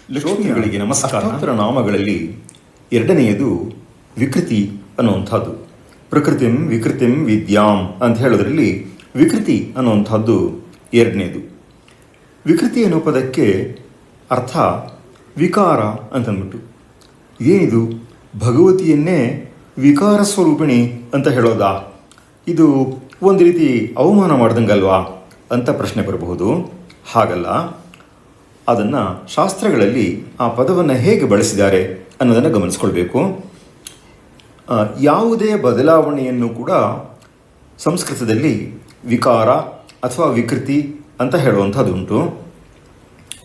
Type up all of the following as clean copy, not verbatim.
ಶ್ರೋತೃಗಳಿಗೆ ನಮಸ್ಕಾರ. ಅಷ್ಟಾತ್ತರ ನಾಮಗಳಲ್ಲಿ ಎರಡನೆಯದು ವಿಕೃತಿ ಅನ್ನುವಂಥದ್ದು. ಪ್ರಕೃತಿಂ ವಿಕೃತಿಂ ವಿದ್ಯಾಂ ಅಂತ ಹೇಳೋದ್ರಲ್ಲಿ ವಿಕೃತಿ ಅನ್ನುವಂಥದ್ದು ಎರಡನೇದು. ವಿಕೃತಿ ಅನ್ನೋ ಪದಕ್ಕೆ ಅರ್ಥ ವಿಕಾರ ಅಂತಂದ್ಬಿಟ್ಟು, ಇದೇನಿದು ಭಗವತಿಯನ್ನೇ ವಿಕಾರ ಸ್ವರೂಪಿಣಿ ಅಂತ ಹೇಳೋದಾ? ಇದು ಒಂದು ರೀತಿ ಅವಮಾನ ಮಾಡ್ದಂಗಲ್ವಾ ಅಂತ ಪ್ರಶ್ನೆ ಬರಬಹುದು. ಹಾಗಲ್ಲ, ಅದನ್ನು ಶಾಸ್ತ್ರಗಳಲ್ಲಿ ಆ ಪದವನ್ನು ಹೇಗೆ ಬಳಸಿದ್ದಾರೆ ಅನ್ನೋದನ್ನು ಗಮನಿಸ್ಕೊಳ್ಬೇಕು. ಯಾವುದೇ ಬದಲಾವಣೆಯನ್ನು ಕೂಡ ಸಂಸ್ಕೃತದಲ್ಲಿ ವಿಕಾರ ಅಥವಾ ವಿಕೃತಿ ಅಂತ ಹೇಳುವಂಥದ್ದುಂಟು.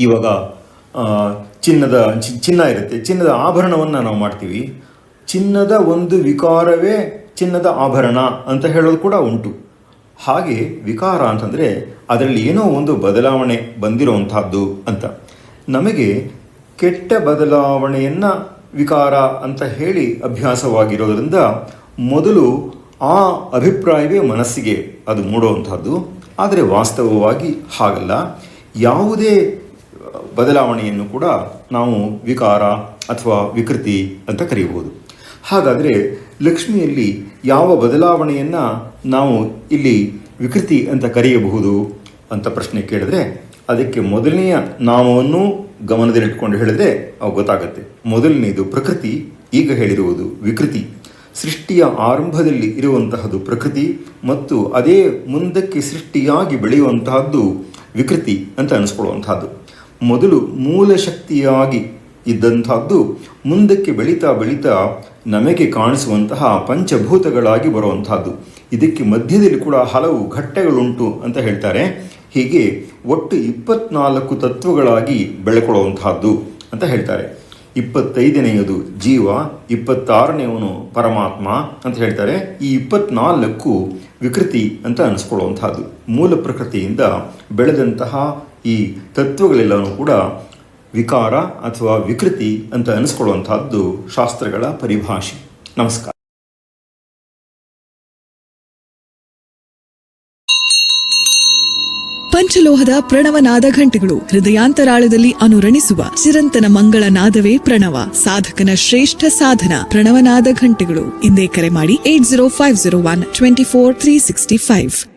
ಇವಾಗ ಚಿನ್ನ ಇರುತ್ತೆ, ಚಿನ್ನದ ಆಭರಣವನ್ನು ನಾವು ಮಾಡ್ತೀವಿ. ಚಿನ್ನದ ಒಂದು ವಿಕಾರವೇ ಚಿನ್ನದ ಆಭರಣ ಅಂತ ಹೇಳೋದು ಕೂಡ ಉಂಟು. ಹಾಗೆ ವಿಕಾರ ಅಂತಂದರೆ ಅದರಲ್ಲಿ ಏನೋ ಒಂದು ಬದಲಾವಣೆ ಬಂದಿರೋವಂಥದ್ದು ಅಂತ. ನಮಗೆ ಕೆಟ್ಟ ಬದಲಾವಣೆಯನ್ನು ವಿಕಾರ ಅಂತ ಹೇಳಿ ಅಭ್ಯಾಸವಾಗಿರೋದ್ರಿಂದ ಮೊದಲು ಆ ಅಭಿಪ್ರಾಯವೇ ಮನಸ್ಸಿಗೆ ಅದು ಮೂಡುವಂಥದ್ದು. ಆದರೆ ವಾಸ್ತವವಾಗಿ ಹಾಗಲ್ಲ. ಯಾವುದೇ ಬದಲಾವಣೆಯನ್ನು ಕೂಡ ನಾವು ವಿಕಾರ ಅಥವಾ ವಿಕೃತಿ ಅಂತ ಕರೆಯಬಹುದು. ಹಾಗಾದರೆ ಲಕ್ಷ್ಮಿಯಲ್ಲಿ ಯಾವ ಬದಲಾವಣೆಯನ್ನು ನಾವು ಇಲ್ಲಿ ವಿಕೃತಿ ಅಂತ ಕರೆಯಬಹುದು ಅಂತ ಪ್ರಶ್ನೆ ಕೇಳಿದ್ರೆ, ಅದಕ್ಕೆ ಮೊದಲನೆಯ ನಾಮವನ್ನು ಗಮನದಲ್ಲಿಟ್ಕೊಂಡು ಹೇಳಿದ್ರೆ ಅವು ಗೊತ್ತಾಗುತ್ತೆ. ಮೊದಲನೆಯದು ಪ್ರಕೃತಿ, ಈಗ ಹೇಳಿರುವುದು ವಿಕೃತಿ. ಸೃಷ್ಟಿಯ ಆರಂಭದಲ್ಲಿ ಇರುವಂತಹದ್ದು ಪ್ರಕೃತಿ ಮತ್ತು ಅದೇ ಮುಂದಕ್ಕೆ ಸೃಷ್ಟಿಯಾಗಿ ಬೆಳೆಯುವಂತಹದ್ದು ವಿಕೃತಿ ಅಂತ ಅನಿಸ್ಕೊಳ್ಳುವಂತಹದ್ದು. ಮೊದಲು ಮೂಲ ಶಕ್ತಿಯಾಗಿ ಇದ್ದಂಥದ್ದು ಮುಂದಕ್ಕೆ ಬೆಳೀತಾ ಬೆಳೀತಾ ನಮಗೆ ಕಾಣಿಸುವಂತಹ ಪಂಚಭೂತಗಳಾಗಿ ಬರುವಂತಹದ್ದು. ಇದಕ್ಕೆ ಮಧ್ಯದಲ್ಲಿ ಕೂಡ ಹಲವು ಘಟ್ಟಗಳುಂಟು ಅಂತ ಹೇಳ್ತಾರೆ. ಹೀಗೆ ಒಟ್ಟು 24 ತತ್ವಗಳಾಗಿ ಬೆಳೆಕೊಳ್ಳುವಂತಹದ್ದು ಅಂತ ಹೇಳ್ತಾರೆ. 25ನೆಯದು ಜೀವ, 26ನೆಯವನು ಪರಮಾತ್ಮ ಅಂತ ಹೇಳ್ತಾರೆ. ಈ 24 ವಿಕೃತಿ ಅಂತ ಅನಿಸ್ಕೊಳ್ಳುವಂತಹದ್ದು. ಮೂಲ ಪ್ರಕೃತಿಯಿಂದ ಬೆಳೆದಂತಹ ಈ ತತ್ವಗಳೆಲ್ಲವೂ ಕೂಡ ವಿಕಾರ ಅಥವಾ ವಿಕೃತಿ ಅಂತ ಅನಿಸ್ಕೊಳ್ಳುವಂತಹದ್ದು ಶಾಸ್ತ್ರಗಳ ಪರಿಭಾಷೆ. ನಮಸ್ಕಾರ. ಪಂಚಲೋಹದ ಪ್ರಣವನಾದ ಘಂಟೆಗಳು ಹೃದಯಾಂತರಾಳದಲ್ಲಿ ಅನುರಣಿಸುವ ಚಿರಂತನ ಮಂಗಳ ನಾದವೇ ಪ್ರಣವ. ಸಾಧಕನ ಶ್ರೇಷ್ಠ ಸಾಧನ ಪ್ರಣವನಾದ ಘಂಟೆಗಳು. ಇಂದೇ ಕರೆ ಮಾಡಿ 80501 24365.